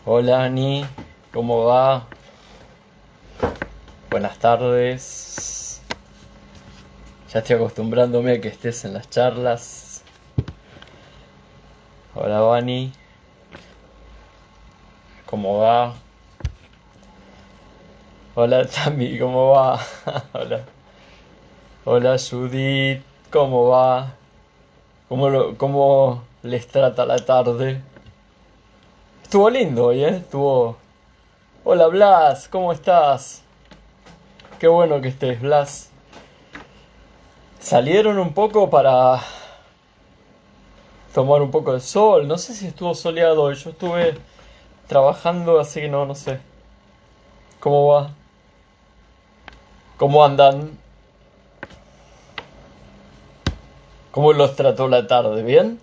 Hola Ani, ¿cómo va? Buenas tardes. Ya estoy acostumbrándome a que estés en las charlas. Hola Vani, ¿cómo va? Hola Tami, ¿cómo va? Hola. Hola Judith, ¿cómo va? ¿Cómo les trata la tarde? Estuvo lindo hoy, ¿eh? Estuvo... Hola Blas, ¿cómo estás? Qué bueno que estés, Blas. Salieron un poco para tomar un poco de sol. No sé si estuvo soleado hoy. Yo estuve trabajando, así que no sé. ¿Cómo va? ¿Cómo andan? ¿Cómo los trató la tarde? ¿Bien?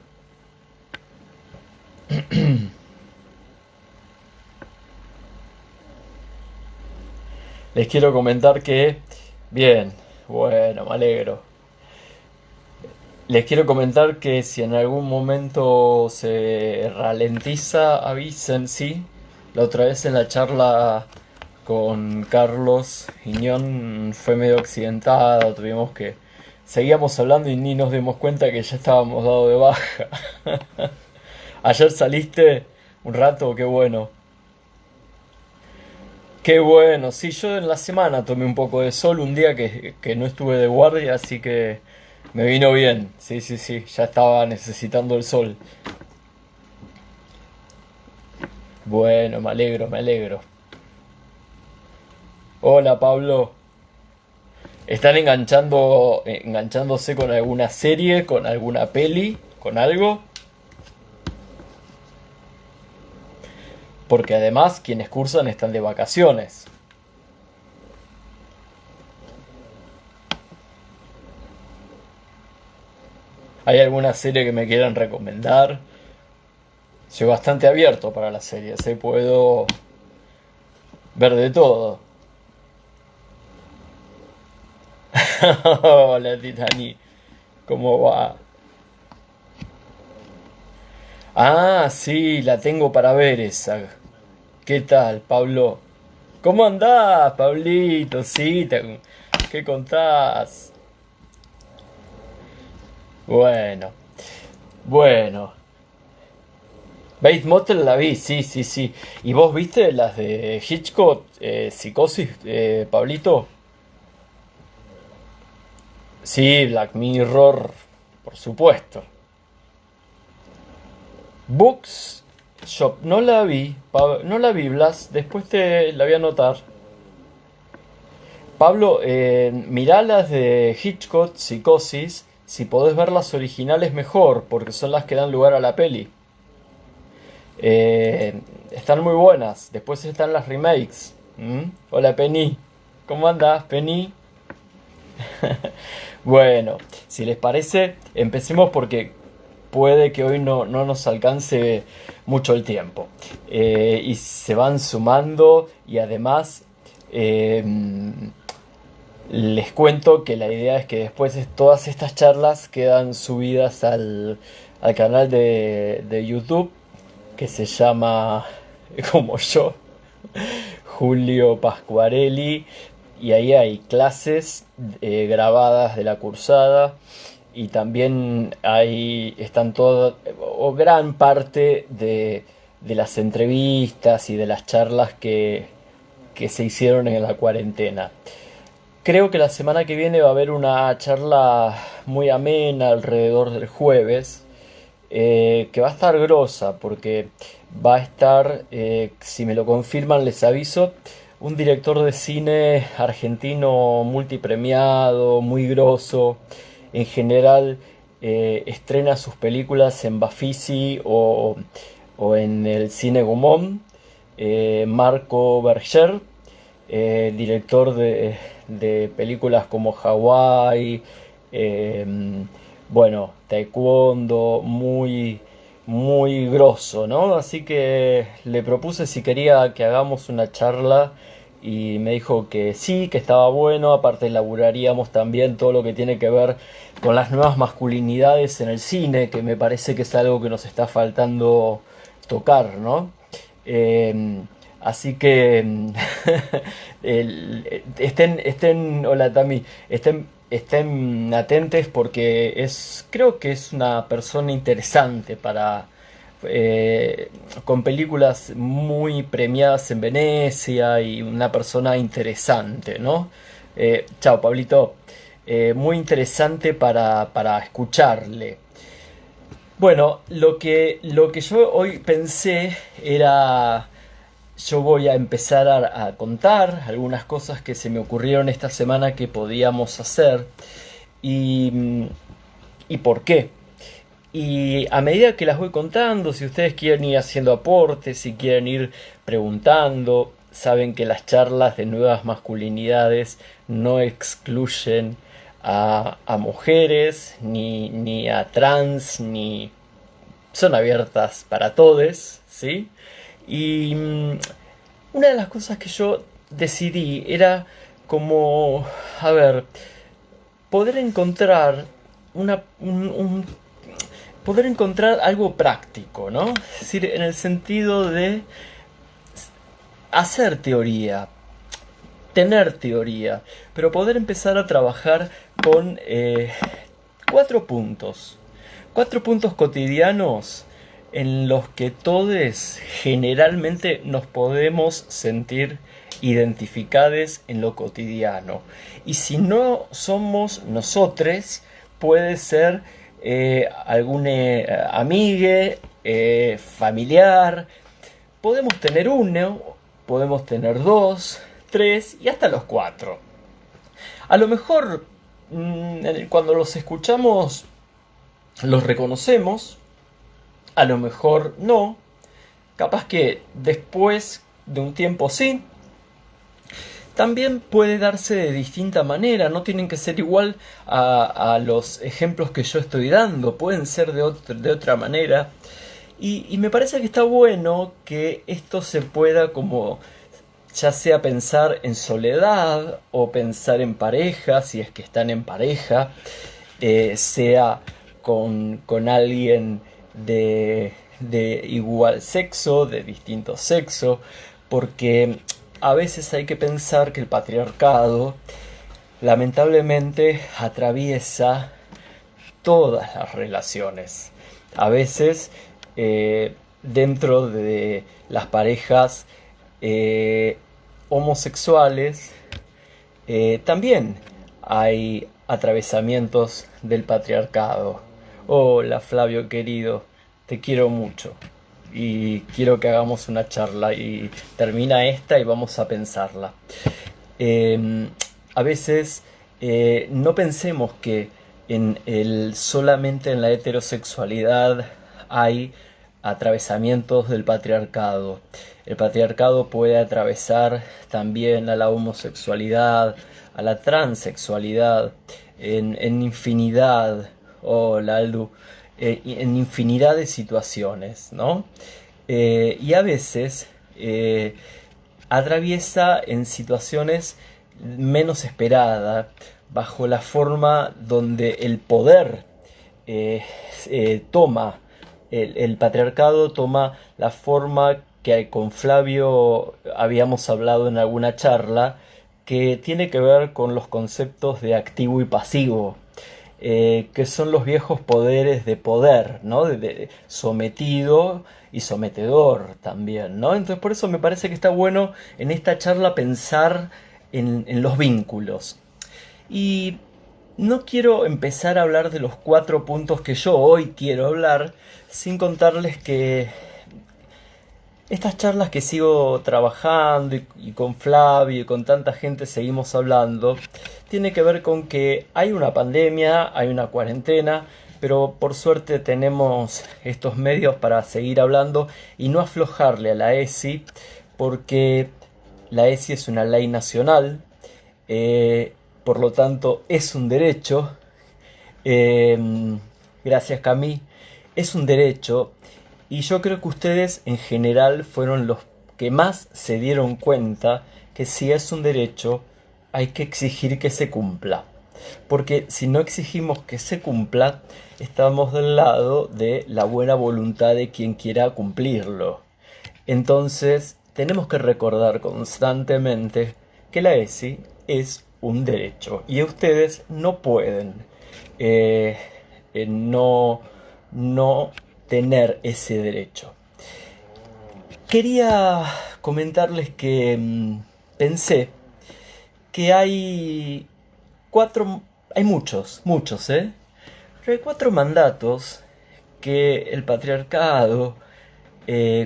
Les quiero comentar que... Bien, bueno, me alegro. Les quiero comentar que si en algún momento se ralentiza, avisen, sí. La otra vez en la charla con Carlos Iñón fue medio accidentada, tuvimos que... Seguíamos hablando y ni nos dimos cuenta que ya estábamos dados de baja. Ayer saliste un rato, qué bueno. Qué bueno, sí, yo en la semana tomé un poco de sol, un día que no estuve de guardia, así que me vino bien. Sí, sí, sí, ya estaba necesitando el sol. Bueno, me alegro, me alegro. Hola Pablo, ¿están enganchándose con alguna serie, con alguna peli, con algo? Porque además quienes cursan están de vacaciones. ¿Hay alguna serie que me quieran recomendar? Soy bastante abierto para las series, puedo ver de todo. Hola Titani, ¿cómo va? Ah, sí, la tengo para ver esa. ¿Qué tal, Pablo? ¿Cómo andás, Pablito? Sí, ¿qué contás? Bueno, bueno. Bates Motel la vi, sí, sí, sí. ¿Y vos viste las de Hitchcock, Psicosis, Pablito? Sí, Black Mirror, por supuesto. Books Shop, no la vi, no la vi, Blas, después te la voy a anotar. Pablo, mirá las de Hitchcock, Psicosis, si podés ver las originales mejor, porque son las que dan lugar a la peli. Están muy buenas, después están las remakes. ¿Mm? Hola Penny, ¿cómo andás, Penny? Bueno, si les parece, empecemos porque puede que hoy no nos alcance mucho el tiempo. Y se van sumando y además eh, les cuento que la idea es que después todas estas charlas quedan subidas al canal de YouTube que se llama como yo, Julio Pascuarelli, y ahí hay clases grabadas de la cursada y también ahí están todas o gran parte de las entrevistas y de las charlas que se hicieron en la cuarentena. Creo que la semana que viene va a haber una charla muy amena alrededor del jueves, que va a estar grosa porque va a estar, si me lo confirman les aviso, un director de cine argentino multipremiado, muy grosso. En general estrena sus películas en Bafisi o en el Cine Gomón. Marco Berger, director de películas como Hawái, eh, bueno, taekwondo, muy grosso, ¿no? Así que le propuse si quería que hagamos una charla y me dijo que sí, que estaba bueno, aparte elaboraríamos también todo lo que tiene que ver con las nuevas masculinidades en el cine, que me parece que es algo que nos está faltando tocar, ¿no? Eh, Así que hola Tami, estén atentos porque creo que es una persona interesante eh, con películas muy premiadas en Venecia y una persona interesante, ¿no? Chao, Pablito. Muy interesante para escucharle. Bueno, lo que yo hoy pensé era, yo voy a empezar a contar algunas cosas que se me ocurrieron esta semana que podíamos hacer y, y por qué. Y a medida que las voy contando, si ustedes quieren ir haciendo aportes, si quieren ir preguntando, saben que las charlas de nuevas masculinidades no excluyen a mujeres, ni a trans, ni son abiertas para todos, ¿sí? Y una de las cosas que yo decidí era como, a ver, poder encontrar poder encontrar algo práctico, ¿no? Es decir, en el sentido de hacer teoría, tener teoría, pero poder empezar a trabajar con 4 puntos. 4 puntos cotidianos en los que todos generalmente nos podemos sentir identificados en lo cotidiano. Y si no somos nosotros, puede ser algún amigue, familiar. Podemos tener uno, podemos tener dos, tres y hasta los 4. A lo mejor cuando los escuchamos los reconocemos, a lo mejor no, capaz que después de un tiempo sí. También puede darse de distinta manera, no tienen que ser igual a los ejemplos que yo estoy dando, pueden ser de otra manera. Y me parece que está bueno que esto se pueda como ya sea pensar en soledad o pensar en pareja, si es que están en pareja, sea con alguien de igual sexo, de distinto sexo, porque a veces hay que pensar que el patriarcado lamentablemente atraviesa todas las relaciones. A veces dentro de las parejas homosexuales también hay atravesamientos del patriarcado. Hola Flavio querido, te quiero mucho y quiero que hagamos una charla y termina esta y vamos a pensarla. A veces no pensemos que solamente en la heterosexualidad hay atravesamientos del patriarcado. El patriarcado puede atravesar también a la homosexualidad, a la transexualidad, en infinidad, Aldu, en infinidad de situaciones, ¿no? Y a veces atraviesa en situaciones menos esperadas, bajo la forma donde el poder toma, el patriarcado toma la forma que con Flavio habíamos hablado en alguna charla, que tiene que ver con los conceptos de activo y pasivo, que son los viejos poderes de poder, ¿no? De sometido y sometedor también, ¿no? Entonces por eso me parece que está bueno en esta charla pensar en los vínculos. Y no quiero empezar a hablar de los 4 puntos que yo hoy quiero hablar, sin contarles que estas charlas que sigo trabajando y con Flavio y con tanta gente seguimos hablando, tiene que ver con que hay una pandemia, hay una cuarentena, pero por suerte tenemos estos medios para seguir hablando y no aflojarle a la ESI, porque la ESI es una ley nacional, por lo tanto es un derecho. Gracias Camille, es un derecho. Y yo creo que ustedes en general fueron los que más se dieron cuenta que si es un derecho hay que exigir que se cumpla. Porque si no exigimos que se cumpla, estamos del lado de la buena voluntad de quien quiera cumplirlo. Entonces, tenemos que recordar constantemente que la ESI es un derecho y ustedes no pueden eh, no, no tener ese derecho. Quería comentarles que pensé que hay muchos, ¿eh? Pero hay cuatro mandatos que el patriarcado,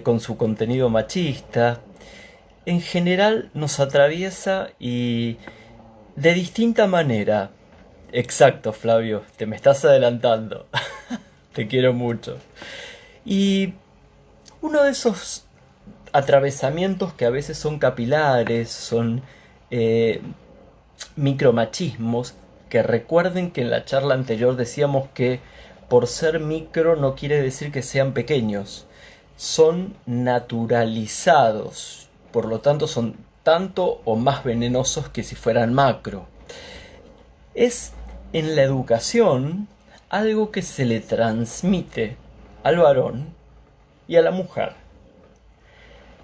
con su contenido machista, en general nos atraviesa y de distinta manera. Exacto, Flavio, te me estás adelantando. Te quiero mucho. Y uno de esos atravesamientos que a veces son capilares, son eh, micromachismos, que recuerden que en la charla anterior decíamos que por ser micro no quiere decir que sean pequeños, son naturalizados, por lo tanto son tanto o más venenosos que si fueran macro. Es en la educación algo que se le transmite al varón y a la mujer.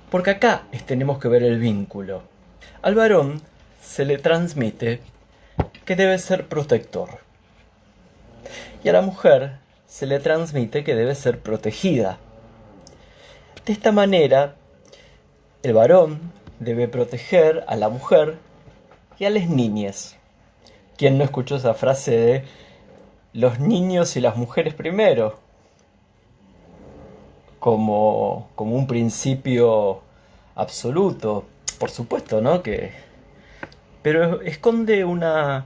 Porque acá tenemos que ver el vínculo. Al varón se le transmite que debe ser protector. Y a la mujer se le transmite que debe ser protegida. De esta manera, el varón debe proteger a la mujer y a las niñas. ¿Quién no escuchó esa frase de los niños y las mujeres primero? Como un principio absoluto. Por supuesto, ¿no? Pero esconde una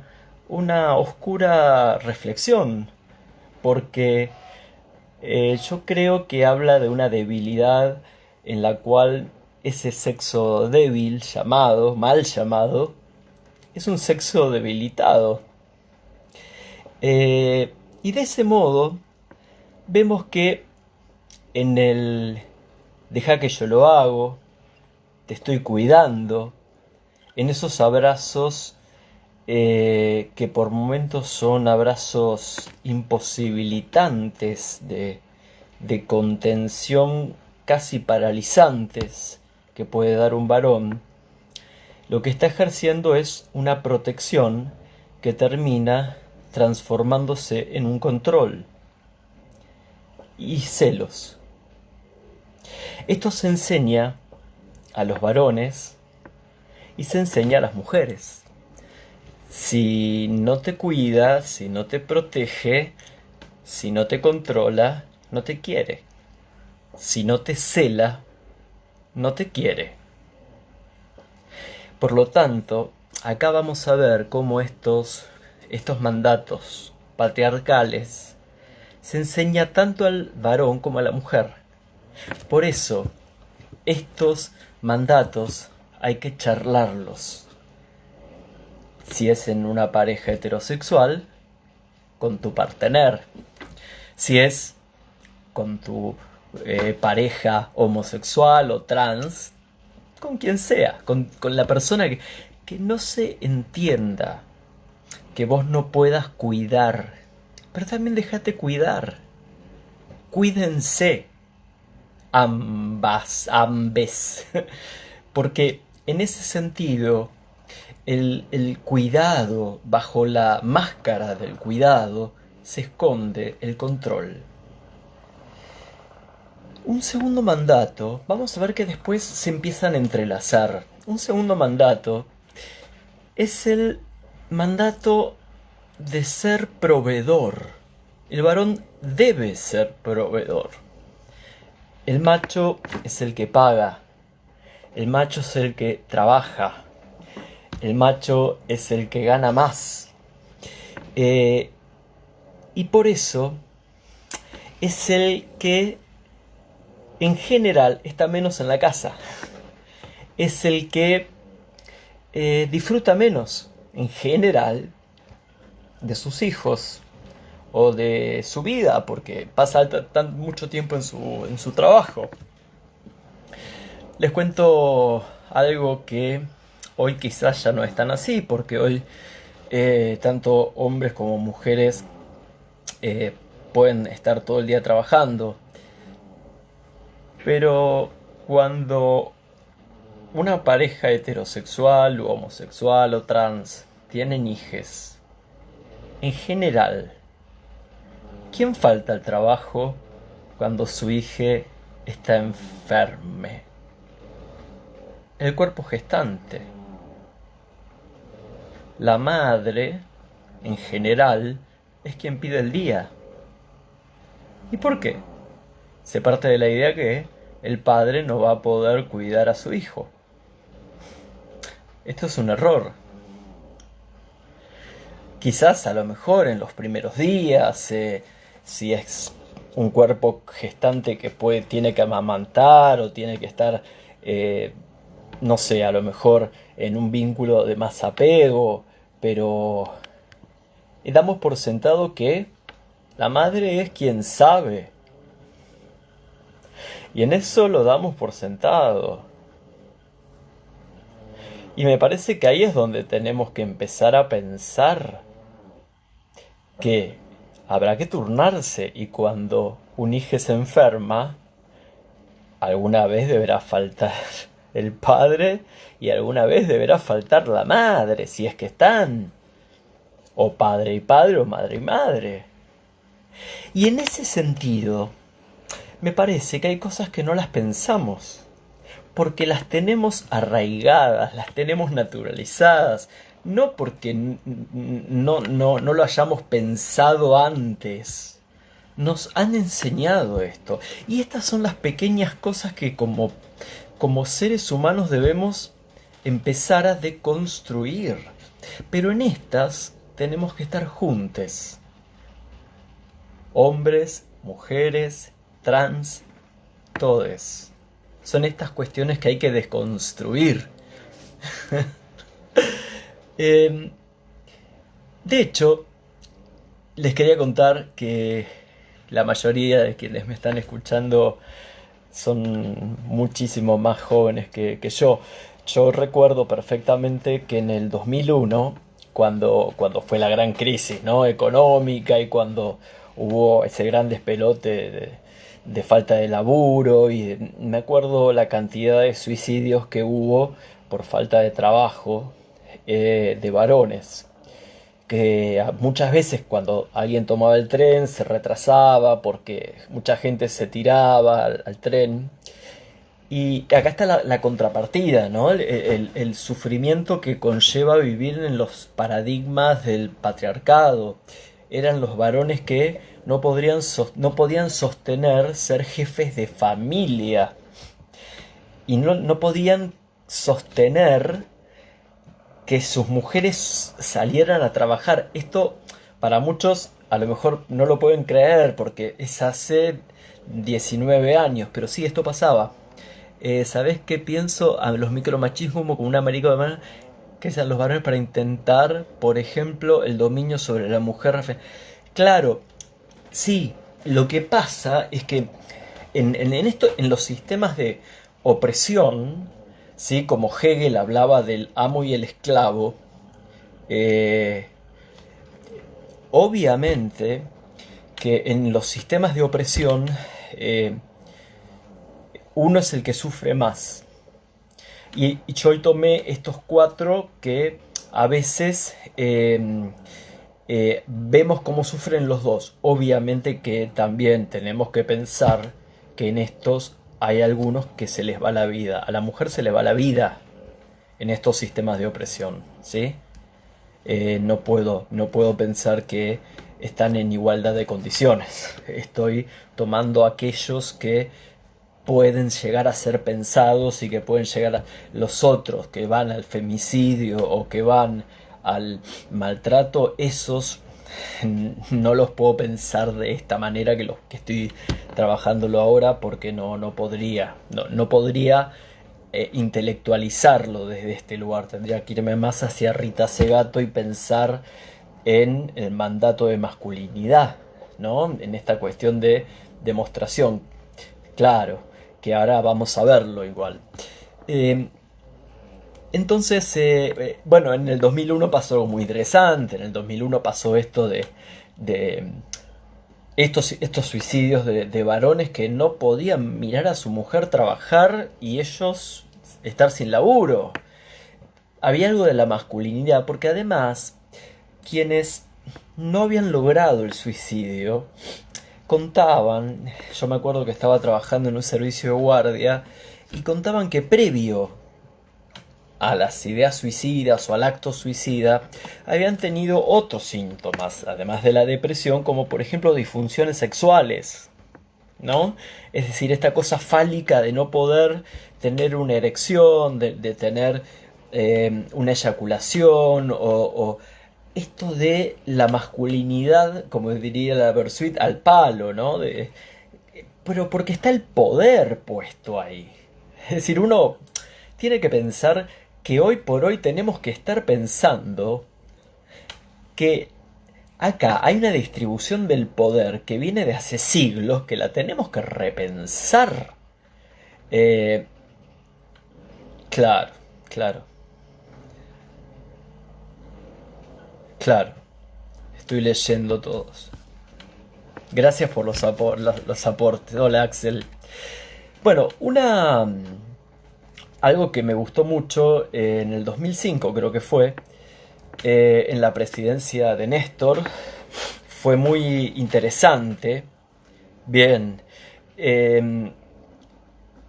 oscura reflexión, porque yo creo que habla de una debilidad en la cual ese sexo débil mal llamado, es un sexo debilitado. Y de ese modo vemos que en el deja que yo lo hago, te estoy cuidando, en esos abrazos que por momentos son abrazos imposibilitantes de contención casi paralizantes que puede dar un varón, lo que está ejerciendo es una protección que termina transformándose en un control y celos. Esto se enseña a los varones y se enseña a las mujeres. Si no te cuida, si no te protege, si no te controla, no te quiere. Si no te cela, no te quiere. Por lo tanto, acá vamos a ver cómo estos mandatos patriarcales se enseña tanto al varón como a la mujer. Por eso, estos mandatos hay que charlarlos. Si es en una pareja heterosexual, con tu partener. Si es con tu pareja homosexual o trans, con quien sea, con la persona que no se entienda, que vos no puedas cuidar, pero también déjate cuidar. Cuídense ambes, porque en ese sentido el cuidado, bajo la máscara del cuidado, se esconde el control. Un segundo mandato, vamos a ver que después se empiezan a entrelazar. Un segundo mandato es el mandato de ser proveedor. El varón debe ser proveedor. El macho es el que paga. El macho es el que trabaja. El macho es el que gana más. Y por eso es el que en general está menos en la casa. Es el que disfruta menos, en general, de sus hijos o de su vida, porque pasa mucho tiempo en su trabajo. Les cuento algo que hoy quizás ya no es tan así, porque hoy tanto hombres como mujeres pueden estar todo el día trabajando. Pero Cuando una pareja heterosexual o homosexual o trans tienen hijes, en general, ¿quién falta al trabajo cuando su hija está enferme? El cuerpo gestante. La madre, en general, es quien pide el día. ¿Y por qué? Se parte de la idea que el padre no va a poder cuidar a su hijo. Esto es un error. Quizás a lo mejor en los primeros días, si es un cuerpo gestante que tiene que amamantar o tiene que estar, no sé, a lo mejor en un vínculo de más apego, pero damos por sentado que la madre es quien sabe. Y en eso lo damos por sentado. Y me parece que ahí es donde tenemos que empezar a pensar que habrá que turnarse y cuando un hijo se enferma, alguna vez deberá faltar el padre y alguna vez deberá faltar la madre, si es que están. O padre y padre o madre y madre. Y en ese sentido, me parece que hay cosas que no las pensamos, porque las tenemos arraigadas, las tenemos naturalizadas, no porque no lo hayamos pensado antes. Nos han enseñado esto. Y estas son las pequeñas cosas que como seres humanos debemos empezar a deconstruir. Pero en estas tenemos que estar juntos. Hombres, mujeres, trans, todes. Son estas cuestiones que hay que desconstruir. De hecho, les quería contar que la mayoría de quienes me están escuchando son muchísimo más jóvenes que yo. Yo recuerdo perfectamente que en el 2001, cuando fue la gran crisis, ¿no?, económica, y cuando hubo ese gran despelote de falta de laburo, y me acuerdo la cantidad de suicidios que hubo por falta de trabajo, de varones, que muchas veces cuando alguien tomaba el tren se retrasaba porque mucha gente se tiraba al tren. Y acá está la contrapartida, ¿no? El sufrimiento que conlleva vivir en los paradigmas del patriarcado. Eran los varones que no podían sostener ser jefes de familia. Y no podían sostener que sus mujeres salieran a trabajar. Esto para muchos a lo mejor no lo pueden creer porque es hace 19 años, pero sí, esto pasaba. ¿Sabés qué pienso? A los micromachismos como una marica de mano que sean los varones para intentar, por ejemplo, el dominio sobre la mujer. Claro, sí, lo que pasa es que en los sistemas de opresión, ¿sí?, como Hegel hablaba del amo y el esclavo, obviamente que en los sistemas de opresión uno es el que sufre más. Y yo hoy tomé estos cuatro que a veces vemos cómo sufren los dos. Obviamente que también tenemos que pensar que en estos hay algunos que se les va la vida. A la mujer se le va la vida en estos sistemas de opresión, ¿sí? No puedo pensar que están en igualdad de condiciones. Estoy tomando aquellos que pueden llegar a ser pensados y que pueden llegar a los otros que van al femicidio o que van al maltrato. Esos no los puedo pensar de esta manera que los que estoy trabajándolo ahora, porque no podría intelectualizarlo desde este lugar. Tendría que irme más hacia Rita Segato y pensar en el mandato de masculinidad, ¿no?, en esta cuestión de demostración. Claro, que ahora vamos a verlo igual. Entonces, bueno, en el 2001 pasó algo muy interesante. En el 2001 pasó esto de estos suicidios de varones que no podían mirar a su mujer trabajar y ellos estar sin laburo. Había algo de la masculinidad, porque además quienes no habían logrado el suicidio contaban, yo me acuerdo que estaba trabajando en un servicio de guardia, y contaban que previo a las ideas suicidas o al acto suicida habían tenido otros síntomas, además de la depresión, como por ejemplo disfunciones sexuales, ¿no? Es decir, esta cosa fálica de no poder tener una erección, de tener una eyaculación, o esto de la masculinidad, como diría la Bersuit, al palo, ¿no? Pero porque está el poder puesto ahí. Es decir, uno tiene que pensar que hoy por hoy tenemos que estar pensando que acá hay una distribución del poder que viene de hace siglos, que la tenemos que repensar. Eh, claro, claro, claro. Estoy leyendo todos. Gracias por los aportes. Hola, Axel. Bueno, algo que me gustó mucho en el 2005, creo que fue, en la presidencia de Néstor, fue muy interesante. Bien, eh,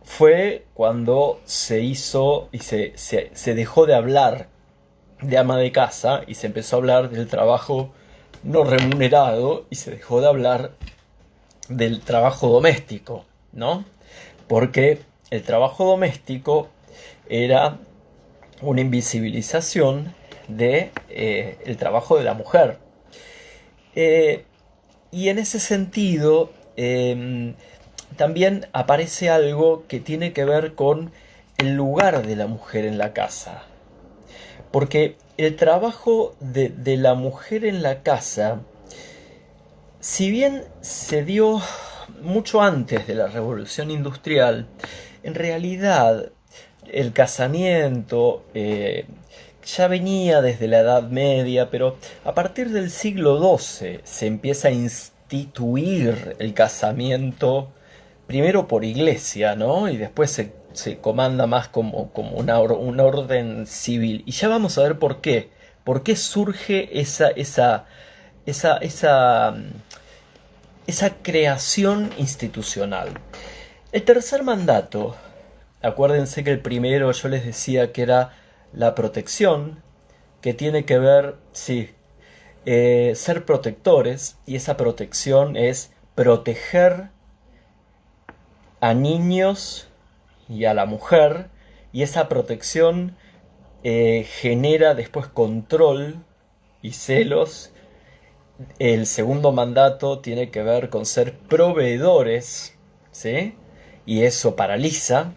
fue cuando se hizo y se dejó de hablar de ama de casa y se empezó a hablar del trabajo no remunerado y se dejó de hablar del trabajo doméstico, ¿no? Porque el trabajo doméstico era una invisibilización de el trabajo de la mujer. Eh, y en ese sentido, también aparece algo que tiene que ver con el lugar de la mujer en la casa. Porque el trabajo de la mujer en la casa, si bien se dio mucho antes de la Revolución Industrial, en realidad el casamiento ya venía desde la Edad Media, pero a partir del siglo XII se empieza a instituir el casamiento, primero por iglesia, ¿no? Y después se comanda más como un orden civil. Y ya vamos a ver por qué. ¿Por qué surge esa esa creación institucional? El tercer mandato, acuérdense que el primero yo les decía que era la protección, que tiene que ver, sí, ser protectores, y esa protección es proteger a niños y a la mujer, y esa protección genera después control y celos. El segundo mandato tiene que ver con ser proveedores, ¿sí? Y eso paraliza.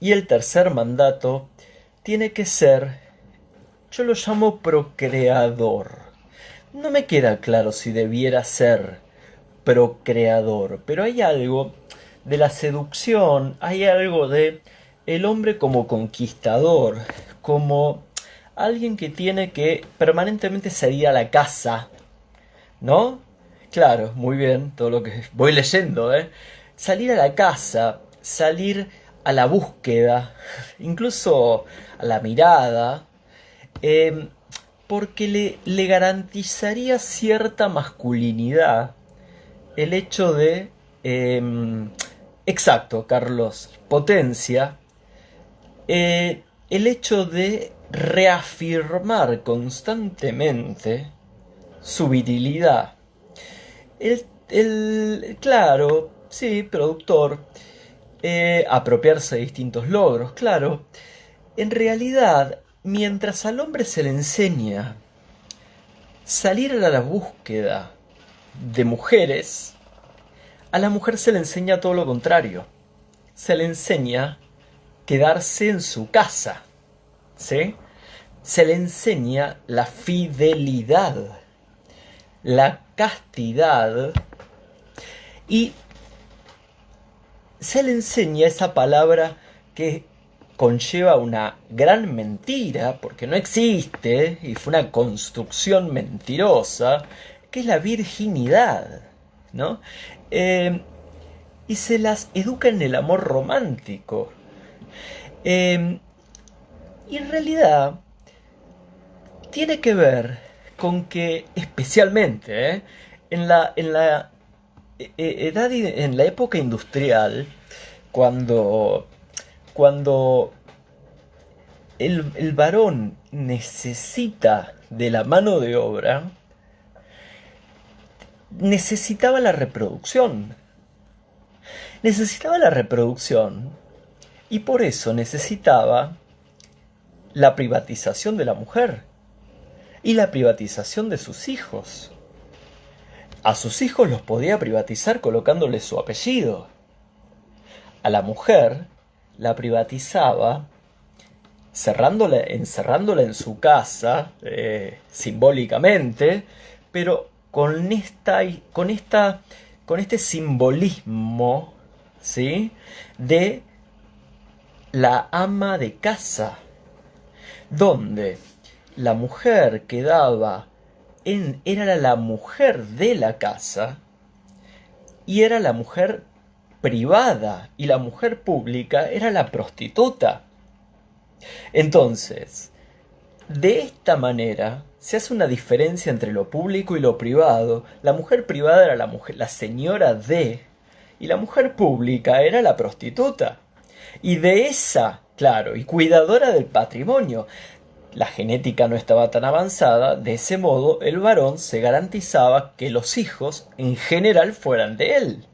Y el tercer mandato tiene que ser, yo lo llamo procreador. No me queda claro si debiera ser procreador, pero hay algo de la seducción, hay algo de el hombre como conquistador, como alguien que tiene que permanentemente salir a la caza, ¿no? Claro, muy bien, todo lo que voy leyendo, ¿eh? Salir a la caza, salir a la búsqueda, incluso a la mirada, eh, porque le garantizaría cierta masculinidad el hecho de... exacto, Carlos, potencia, el hecho de reafirmar constantemente su virilidad. Claro, sí, productor, apropiarse de distintos logros, claro. En realidad, mientras al hombre se le enseña salir a la búsqueda de mujeres, a la mujer se le enseña todo lo contrario. Se le enseña quedarse en su casa, ¿sí? Se le enseña la fidelidad, la castidad, y se le enseña esa palabra que conlleva una gran mentira, porque no existe y fue una construcción mentirosa, que es la virginidad. ¿no? Eh, y se las educa en el amor romántico. Eh, y en realidad tiene que ver con que, especialmente, en la época industrial, cuando, cuando el varón necesita de la mano de obra, necesitaba la reproducción. Necesitaba la reproducción y por eso necesitaba la privatización de la mujer y la privatización de sus hijos. A sus hijos los podía privatizar colocándole su apellido. A la mujer la privatizaba encerrándola en su casa, simbólicamente, pero con este simbolismo, ¿sí?, de la ama de casa, donde la mujer era la mujer de la casa y era la mujer privada, y la mujer pública era la prostituta. Entonces, de esta manera se hace una diferencia entre lo público y lo privado. La mujer privada era la señora de, y la mujer pública era la prostituta. Y de esa, claro, y cuidadora del patrimonio. La genética no estaba tan avanzada, de ese modo el varón se garantizaba que los hijos en general fueran de él.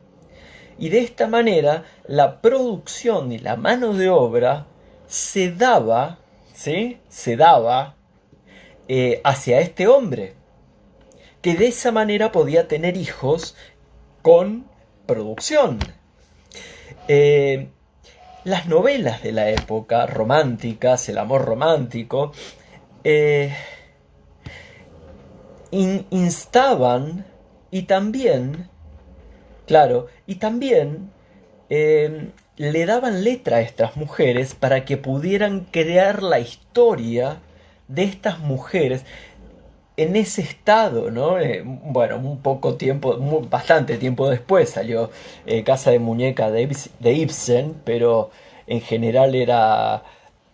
Y de esta manera la producción y la mano de obra se daba, ¿sí?, hacia este hombre, que de esa manera podía tener hijos con producción. Las novelas de la época, románticas, el amor romántico, instaban y también, claro, le daban letra a estas mujeres para que pudieran crear la historia de estas mujeres en ese estado, ¿no? Bueno, bastante tiempo después salió Casa de Muñeca de Ibsen, pero en general era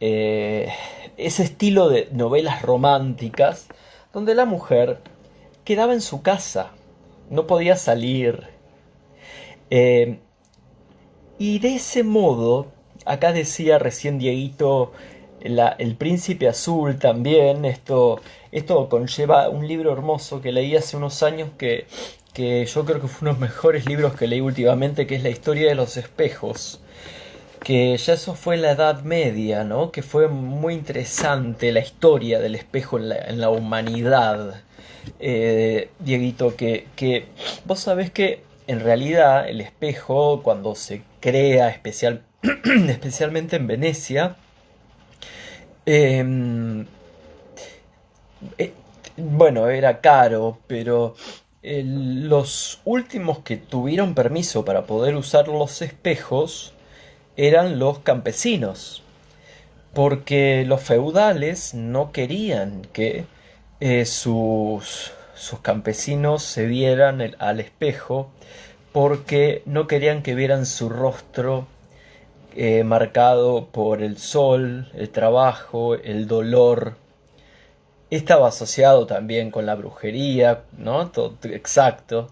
ese estilo de novelas románticas donde la mujer quedaba en su casa, no podía salir. Y de ese modo, acá decía recién Dieguito, el Príncipe Azul también, esto conlleva un libro hermoso que leí hace unos años que yo creo que fue uno de los mejores libros que leí últimamente, que es La historia de los espejos, que ya eso fue en la Edad Media, ¿no? Que fue muy interesante la historia del espejo en la humanidad, Dieguito, que vos sabés que en realidad el espejo, cuando se crea especialmente en Venecia, eh, bueno, era caro, pero los últimos que tuvieron permiso para poder usar los espejos eran los campesinos, porque los feudales no querían que sus campesinos se vieran al espejo, porque no querían que vieran su rostro marcado por el sol, el trabajo, el dolor. Estaba asociado también con la brujería, ¿no? Todo, exacto.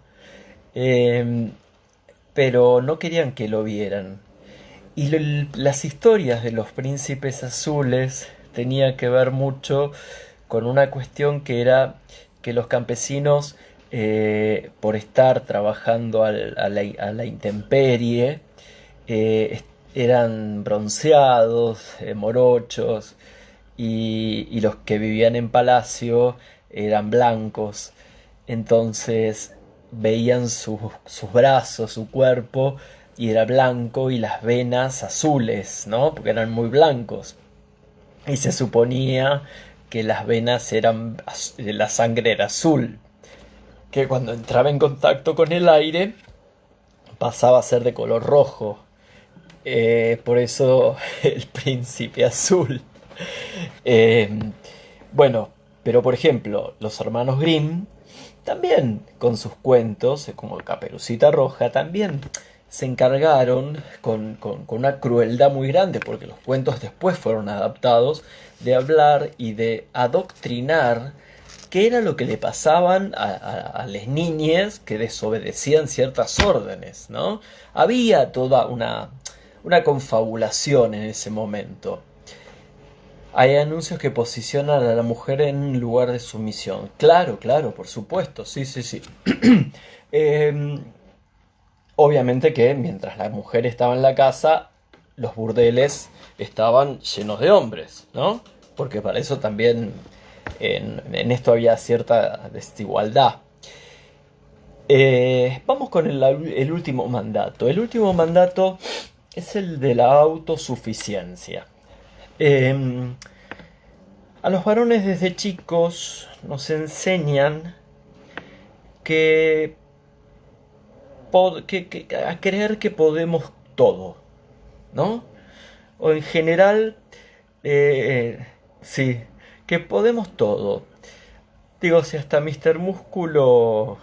Eh, pero no querían que lo vieran. Y las historias de los príncipes azules tenía que ver mucho con una cuestión que era que los campesinos, por estar trabajando a la intemperie, eran bronceados, morochos, y los que vivían en palacio eran blancos. Entonces veían sus brazos, su cuerpo, y era blanco, y las venas azules, ¿no? Porque eran muy blancos. Y se suponía que las venas la sangre era azul, que cuando entraba en contacto con el aire pasaba a ser de color rojo. Por eso el príncipe azul. Eh, bueno, pero por ejemplo, los hermanos Grimm también con sus cuentos, como Caperucita Roja, también se encargaron con una crueldad muy grande, porque los cuentos después fueron adaptados, de hablar y de adoctrinar qué era lo que le pasaban a las niñas que desobedecían ciertas órdenes, ¿no? Había toda una confabulación en ese momento. Hay anuncios que posicionan a la mujer en lugar de sumisión. Claro, claro, por supuesto, sí, sí, sí. Eh, Obviamente que mientras la mujer estaba en la casa, los burdeles estaban llenos de hombres, ¿no? Porque para eso también en esto había cierta desigualdad. Vamos con el último mandato. El último mandato es el de la autosuficiencia. Eh, a los varones desde chicos nos enseñan que, a creer que podemos todo, ¿no? O en general, sí, que podemos todo. Digo, si hasta Mr. Músculo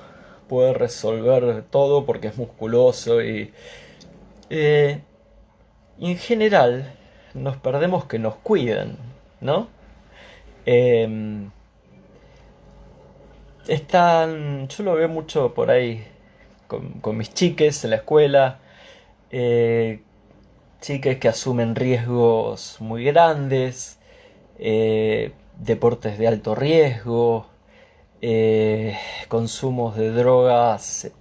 puede resolver todo porque es musculoso eh, y en general nos perdemos que nos cuiden, ¿no? Eh, yo lo veo mucho por ahí con mis chiques en la escuela, eh, chiques que asumen riesgos muy grandes, deportes de alto riesgo, consumos de drogas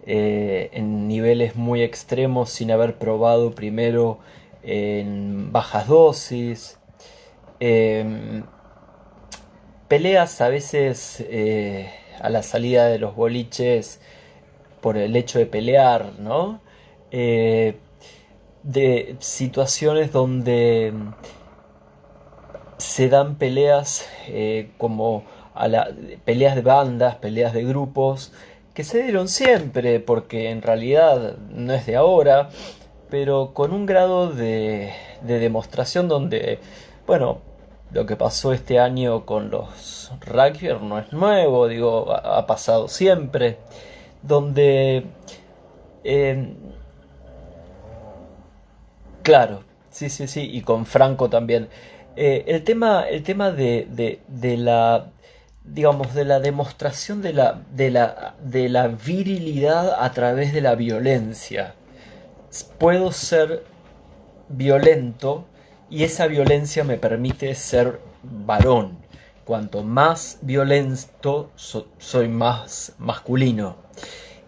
en niveles muy extremos sin haber probado primero en bajas dosis, eh, peleas a veces a la salida de los boliches por el hecho de pelear, ¿no? Eh, de situaciones donde se dan peleas como peleas de bandas, peleas de grupos, que se dieron siempre, porque en realidad no es de ahora, pero con un grado de demostración donde, bueno, lo que pasó este año con los rugby no es nuevo, digo, ha pasado siempre, donde, eh, claro, sí, sí, sí, y con Franco también. El tema de la, digamos, de la demostración de la virilidad a través de la violencia. Puedo ser violento y esa violencia me permite ser varón. Cuanto más violento soy más masculino.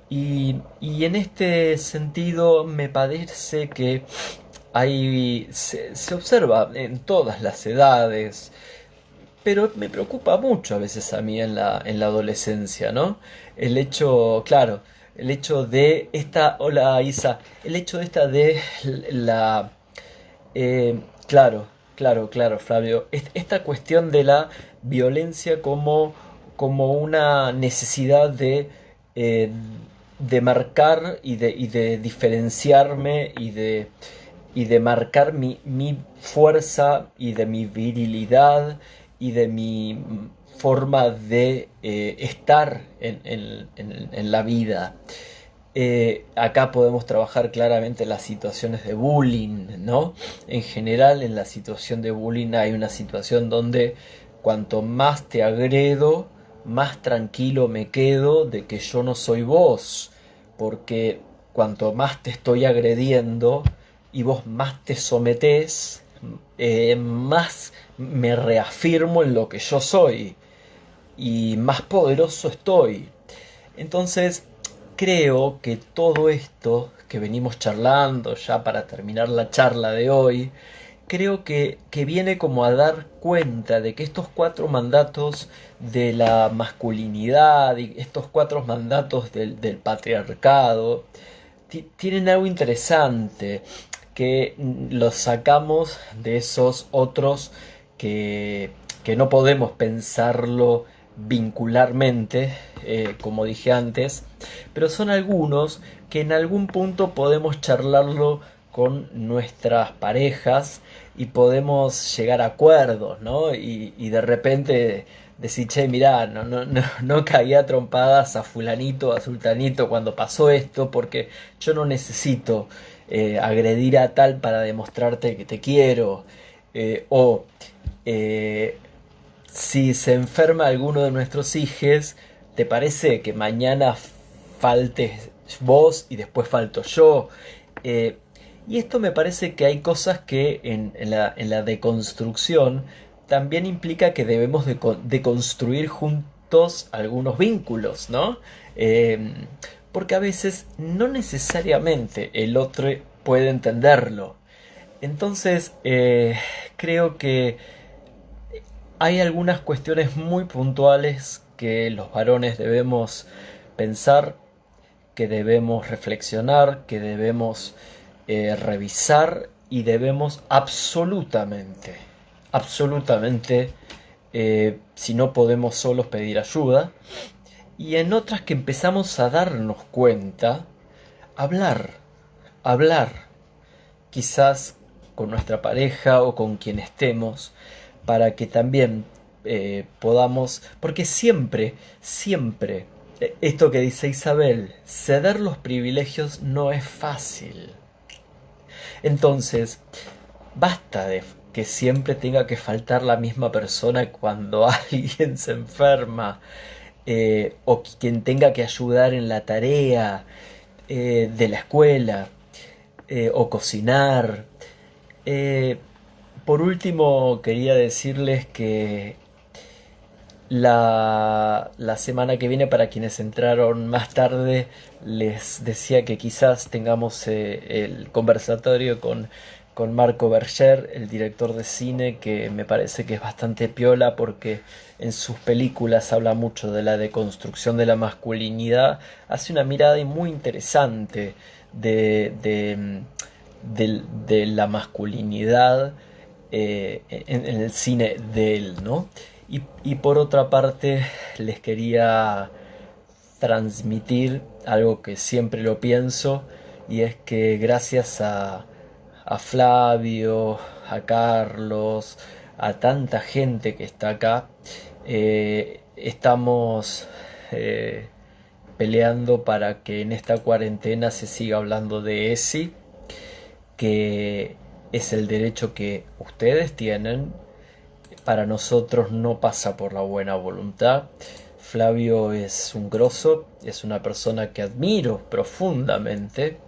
Y en este sentido me parece que se observa en todas las edades, pero me preocupa mucho a veces a mí en la adolescencia, ¿no? El hecho, claro, el hecho de esta, hola Isa, el hecho de esta de la, claro, claro, claro, Flavio, esta cuestión de la violencia como una necesidad eh, de marcar y de diferenciarme y de marcar mi fuerza y de mi virilidad y de mi forma de estar en la vida. Acá podemos trabajar claramente las situaciones de bullying, ¿no? En general, en la situación de bullying hay una situación donde cuanto más te agredo, más tranquilo me quedo de que yo no soy vos, porque cuanto más te estoy agrediendo y vos más te sometés, más me reafirmo en lo que yo soy y más poderoso estoy. Entonces, creo que todo esto que venimos charlando ya para terminar la charla de hoy, creo que viene como a dar cuenta de que estos cuatro mandatos de la masculinidad y estos cuatro mandatos del patriarcado tienen algo interesante, que los sacamos de esos otros que no podemos pensarlo vincularmente, como dije antes, pero son algunos que en algún punto podemos charlarlo con nuestras parejas y podemos llegar a acuerdos, ¿no? Y de repente decir, che, mirá, no caí a trompadas a fulanito, a sultanito cuando pasó esto, porque yo no necesito agredir a tal para demostrarte que te quiero. O eh, si se enferma alguno de nuestros hijos, ¿te parece que mañana faltes vos y después falto yo? Eh, y esto me parece que hay cosas que en la deconstrucción también implica que debemos de construir juntos algunos vínculos, ¿no? Eh, Porque a veces no necesariamente el otro puede entenderlo. Entonces, creo que hay algunas cuestiones muy puntuales que los varones debemos pensar, que debemos reflexionar, que debemos revisar y debemos absolutamente, si no podemos solos pedir ayuda. Y en otras que empezamos a darnos cuenta, hablar, hablar, quizás con nuestra pareja o con quien estemos, para que también podamos, porque siempre, esto que dice Isabel, ceder los privilegios no es fácil. Entonces, basta de que siempre tenga que faltar la misma persona cuando alguien se enferma, o quien tenga que ayudar en la tarea de la escuela, o cocinar. Eh, por último, quería decirles que la semana que viene, para quienes entraron más tarde, les decía que quizás tengamos el conversatorio con Marco Berger, el director de cine, que me parece que es bastante piola porque en sus películas habla mucho de la deconstrucción de la masculinidad, hace una mirada muy interesante de la masculinidad en el cine de él, ¿no? Y por otra parte, les quería transmitir algo que siempre lo pienso, y es que gracias a Flavio, a Carlos, a tanta gente que está acá, estamos peleando para que en esta cuarentena se siga hablando de ESI, que es el derecho que ustedes tienen. Para nosotros no pasa por la buena voluntad. Flavio es un grosso, es una persona que admiro profundamente,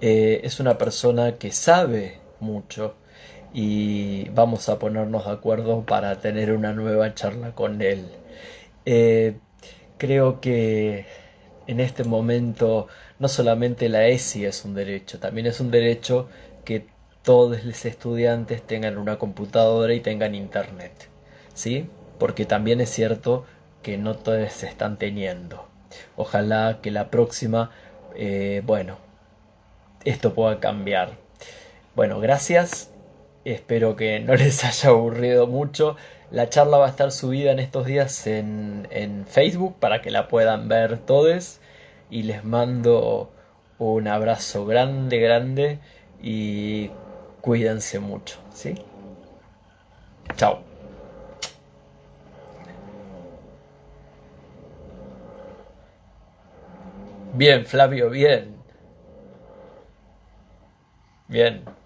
es una persona que sabe mucho, y vamos a ponernos de acuerdo para tener una nueva charla con él. Eh, Creo que en este momento no solamente la ESI es un derecho, también es un derecho que todos los estudiantes tengan una computadora y tengan internet, ¿sí? Porque también es cierto que no todos se están teniendo. Ojalá que la próxima, bueno, esto pueda cambiar. Bueno, gracias. Espero que no les haya aburrido mucho. La charla va a estar subida en estos días en Facebook para que la puedan ver todos. Y les mando un abrazo grande, grande. Y cuídense mucho, ¿sí? Chao. Bien, Flavio, bien. Bien.